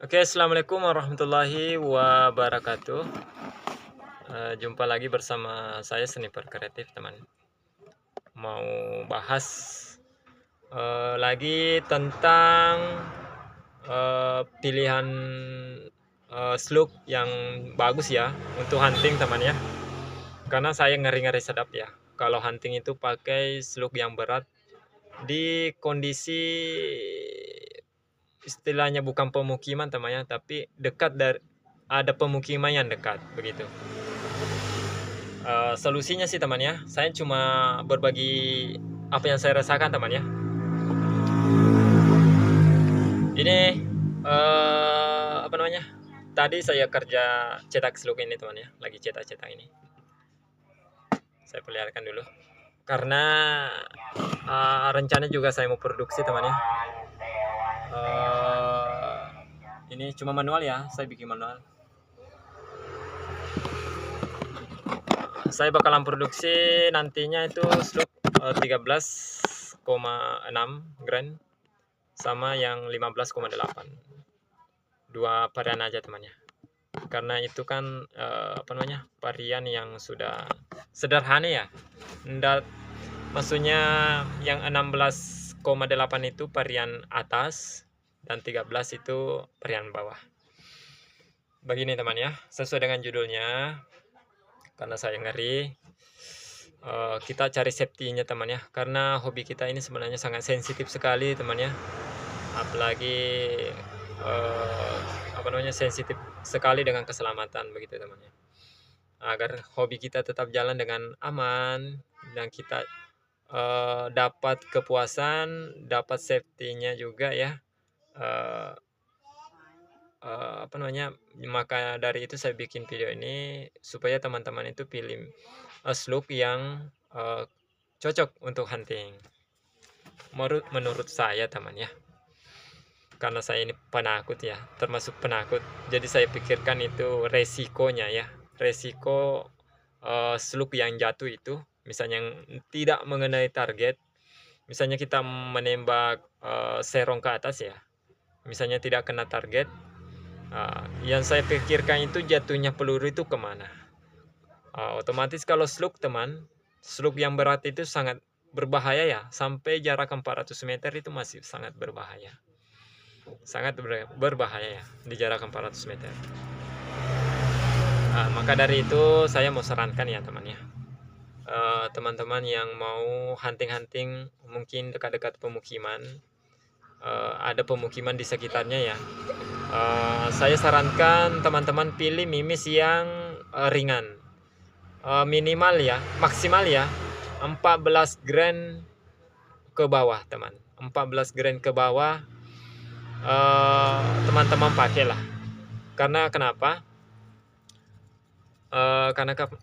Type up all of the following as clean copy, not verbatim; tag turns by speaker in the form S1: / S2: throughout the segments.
S1: Oke, assalamualaikum warahmatullahi wabarakatuh. Jumpa lagi bersama saya Sniper Kreatif, teman. Mau bahas lagi tentang pilihan slug yang bagus ya untuk hunting, teman ya. Karena saya ngeri-ngeri sedap ya. Kalau hunting itu pakai slug yang berat di kondisi istilahnya bukan pemukiman temannya, tapi dekat dari ada pemukiman yang dekat begitu. Solusinya sih teman ya, saya cuma berbagi apa yang saya rasakan teman ya. Ini apa namanya? Tadi saya kerja cetak slug ini teman ya, lagi cetak-cetak ini. Saya perlihatkan dulu. Karena rencana juga saya mau produksi teman ya. Ini cuma manual ya, saya bikin manual. Saya bakalan produksi nantinya itu slug 13,6 gram sama yang 15,8. Dua varian aja temannya. Karena itu kan apa namanya? Varian yang sudah sederhana ya. Nggak, maksudnya yang 16,8 itu varian atas dan 13 itu varian bawah. Begini teman ya, sesuai dengan judulnya, karena saya ngeri, kita cari safety-nya teman ya, karena hobi kita ini sebenarnya sangat sensitif sekali teman ya, apalagi apa namanya, sensitif sekali dengan keselamatan begitu teman ya. Agar hobi kita tetap jalan dengan aman dan kita dapat kepuasan, dapat safety-nya juga ya. Uh, apa namanya, maka dari itu saya bikin video ini supaya teman-teman itu pilih slug yang cocok untuk hunting menurut saya teman ya, karena saya ini penakut ya, termasuk penakut, jadi saya pikirkan itu resikonya ya, resiko slug yang jatuh itu misalnya yang tidak mengenai target, misalnya kita menembak serong ke atas ya, misalnya tidak kena target. Yang saya pikirkan itu jatuhnya peluru itu kemana. Otomatis kalau slug teman, slug yang berat itu sangat berbahaya ya, sampai jarak 400 meter itu masih sangat berbahaya. Sangat berbahaya ya, di jarak 400 meter. Maka dari itu saya mau sarankan ya teman ya. Teman-teman yang mau hunting-hunting mungkin dekat-dekat pemukiman, ada pemukiman di sekitarnya ya, saya sarankan teman-teman pilih mimis yang ringan, minimal ya, maksimal ya 14 gram ke bawah teman, 14 gram ke bawah teman-teman pakailah. Karena kenapa?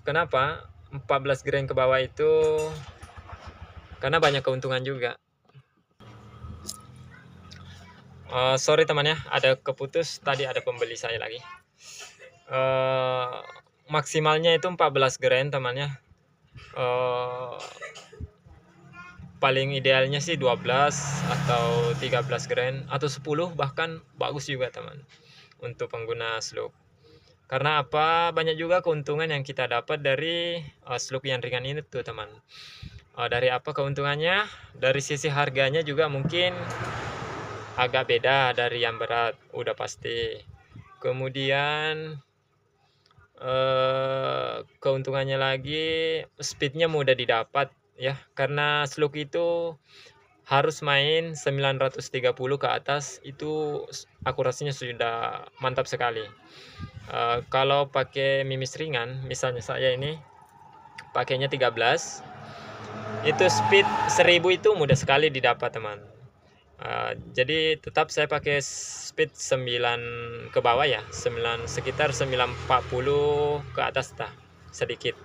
S1: Kenapa 14 gram ke bawah itu? Karena banyak keuntungan juga. Sorry teman ya, ada keputus tadi, ada pembeli saya lagi. Maksimalnya itu 14 gram temannya. Paling idealnya sih 12 atau 13 gram atau 10 bahkan bagus juga teman untuk pengguna slug. Karena apa? Banyak juga keuntungan yang kita dapat dari slug yang ringan ini tuh teman. Dari apa keuntungannya? Dari sisi harganya juga mungkin agak beda dari yang berat, udah pasti. Kemudian keuntungannya lagi, speednya mudah didapat ya, karena slug itu harus main 930 ke atas, itu akurasinya sudah mantap sekali. Kalau pakai mimis ringan, misalnya saya ini pakainya 13, itu speed 1000 itu mudah sekali didapat teman. Jadi tetap saya pakai speed 9 ke bawah ya, 9, sekitar 940 ke atas dah, sedikit.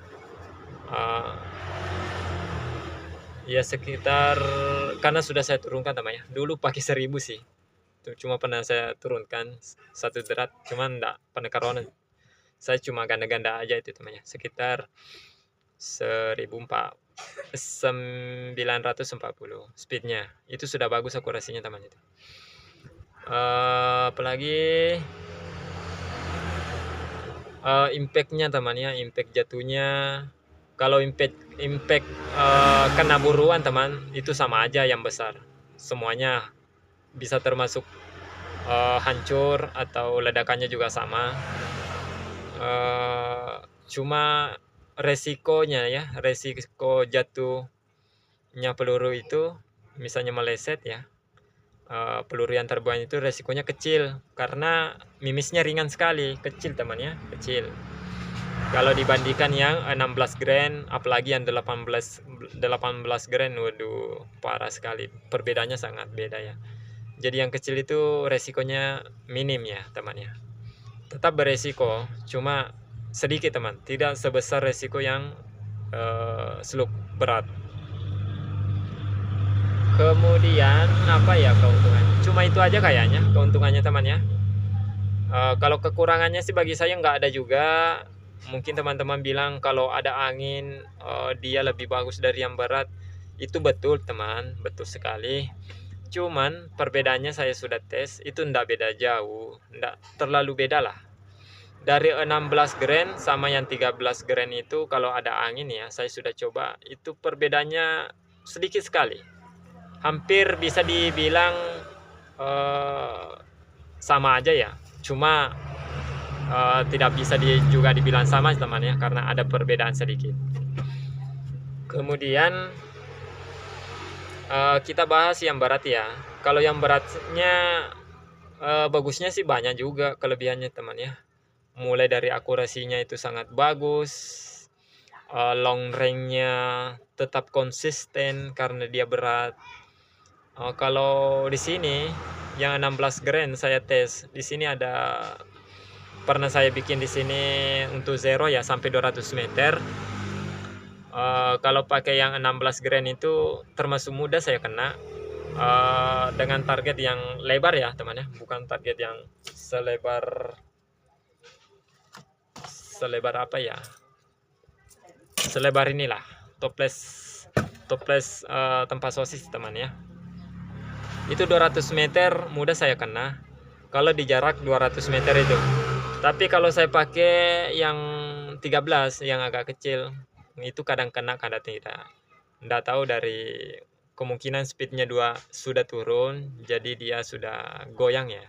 S1: Ya sekitar, karena sudah saya turunkan teman ya. Dulu pakai 1000 sih. Cuma pernah saya turunkan satu derat, cuman enggak penekanan. Saya cuma ganda-ganda aja itu teman ya. Sekitar 940 speednya. Itu sudah bagus akurasinya teman itu. Apalagi impact-nya teman ya, impact jatuhnya. Kalau impact kena buruan teman, itu sama aja yang besar. Semuanya bisa termasuk hancur atau ledakannya juga sama. Cuma resikonya ya, resiko jatuhnya peluru itu misalnya meleset ya, peluru yang terbuang itu resikonya kecil karena mimisnya ringan sekali, kecil teman ya, kecil. Kalau dibandingkan yang 16 grain, apalagi yang 18 grain, waduh parah sekali. Perbedaannya sangat beda ya. Jadi yang kecil itu resikonya minim ya teman ya. Tetap beresiko, cuma sedikit teman, tidak sebesar resiko yang seluk berat. Kemudian apa ya keuntungannya? Cuma itu aja kayaknya keuntungannya teman ya. Kalau kekurangannya sih bagi saya nggak ada juga. Mungkin teman-teman bilang kalau ada angin dia lebih bagus dari yang berat. Itu betul teman, betul sekali. Cuman perbedaannya saya sudah tes, itu ndak beda jauh, ndak terlalu beda lah. Dari 16 grain sama yang 13 grain itu kalau ada angin ya, saya sudah coba, itu perbedaannya sedikit sekali. Hampir bisa dibilang sama aja ya. Cuma tidak bisa juga dibilang sama teman ya, karena ada perbedaan sedikit. Kemudian kita bahas yang berat ya. Kalau yang beratnya bagusnya sih banyak juga kelebihannya teman ya. Mulai dari akurasinya itu sangat bagus, long range-nya tetap konsisten karena dia berat. Kalau di sini yang 16 grain saya tes, di sini ada pernah saya bikin di sini untuk zero ya sampai 200 meter. Kalau pakai yang 16 grain itu termasuk mudah saya kena dengan target yang lebar ya teman ya, bukan target yang selebar apa ya, selebar inilah toples tempat sosis teman ya. Itu 200 meter mudah saya kena kalau di jarak 200 meter itu. Tapi kalau saya pakai yang 13 yang agak kecil, itu kadang kena kadang tidak. Nggak tahu, dari kemungkinan speednya sudah turun, jadi dia sudah goyang ya.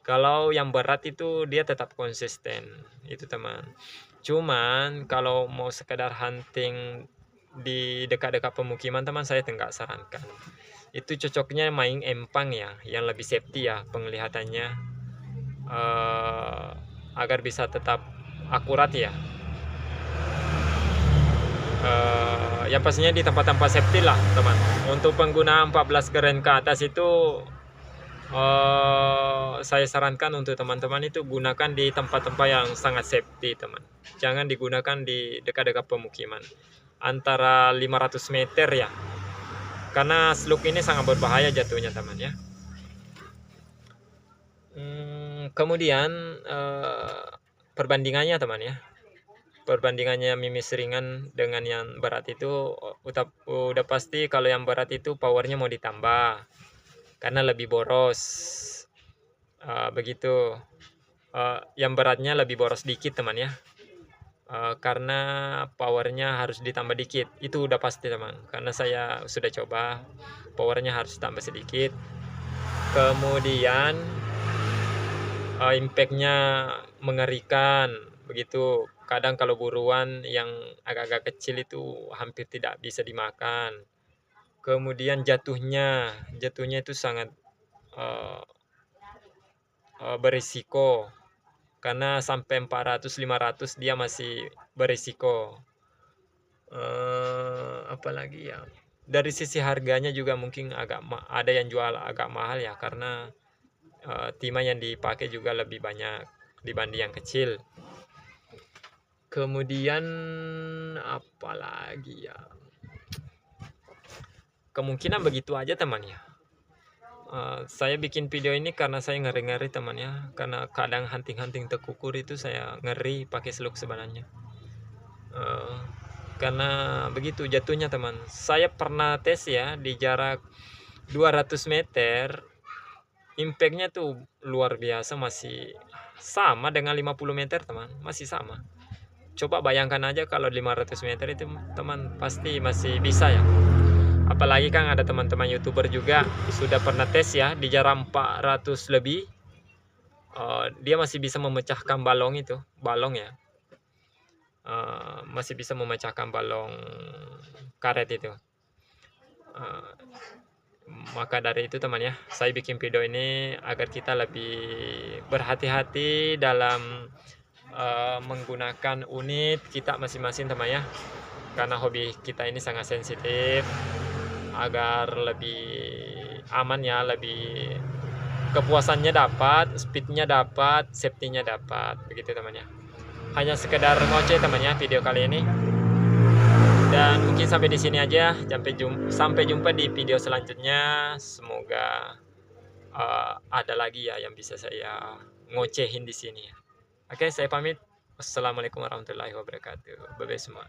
S1: Kalau yang berat itu dia tetap konsisten, itu teman. Cuman kalau mau sekedar hunting di dekat-dekat pemukiman teman, saya tidak sarankan. Itu cocoknya main empang ya, yang lebih safety ya penglihatannya, agar bisa tetap akurat ya. Yang pastinya di tempat-tempat safety lah teman. Untuk pengguna 14 grain ke atas itu saya sarankan untuk teman-teman itu gunakan di tempat-tempat yang sangat safety teman. Jangan digunakan di dekat-dekat pemukiman, antara 500 meter ya, karena slug ini sangat berbahaya jatuhnya teman ya. Kemudian perbandingannya teman ya, perbandingannya mimis ringan dengan yang berat itu udah pasti kalau yang berat itu powernya mau ditambah karena lebih boros. Begitu. Yang beratnya lebih boros dikit teman ya, karena powernya harus ditambah dikit, itu udah pasti teman, karena saya sudah coba, powernya harus tambah sedikit. Kemudian impactnya mengerikan begitu. Kadang kalau buruan yang agak-agak kecil itu hampir tidak bisa dimakan. Kemudian jatuhnya itu sangat berisiko, karena sampai 400-500 dia masih berisiko. Apalagi ya, dari sisi harganya juga mungkin ada yang jual agak mahal ya, karena timah yang dipakai juga lebih banyak dibanding yang kecil. Kemudian apalagi ya, kemungkinan begitu aja teman ya. Saya bikin video ini karena saya ngeri-ngeri teman ya, karena kadang hunting-hunting tekukur itu saya ngeri pakai seluk sebenarnya. Karena begitu jatuhnya teman. Saya pernah tes ya di jarak 200 meter, impact-nya tuh luar biasa, masih sama dengan 50 meter teman, masih sama. Coba bayangkan aja kalau 500 meter itu teman, pasti masih bisa ya. Apalagi kan ada teman-teman YouTuber juga sudah pernah tes ya di jarak 400 lebih, dia masih bisa memecahkan balong itu, balong ya, masih bisa memecahkan balong karet itu. Eee, maka dari itu teman ya, saya bikin video ini agar kita lebih berhati-hati dalam, menggunakan unit kita masing-masing teman ya. Karena hobi kita ini sangat sensitif, agar lebih aman ya, lebih kepuasannya dapat, speed-nya dapat, safety-nya dapat, begitu teman ya. Hanya sekedar ngoceh teman ya video kali ini. Dan mungkin sampai di sini aja, sampai jumpa di video selanjutnya. Semoga ada lagi ya yang bisa saya ngocehin di sini ya. Oke, saya pamit. Wassalamualaikum warahmatullahi wabarakatuh. Bye bye semua.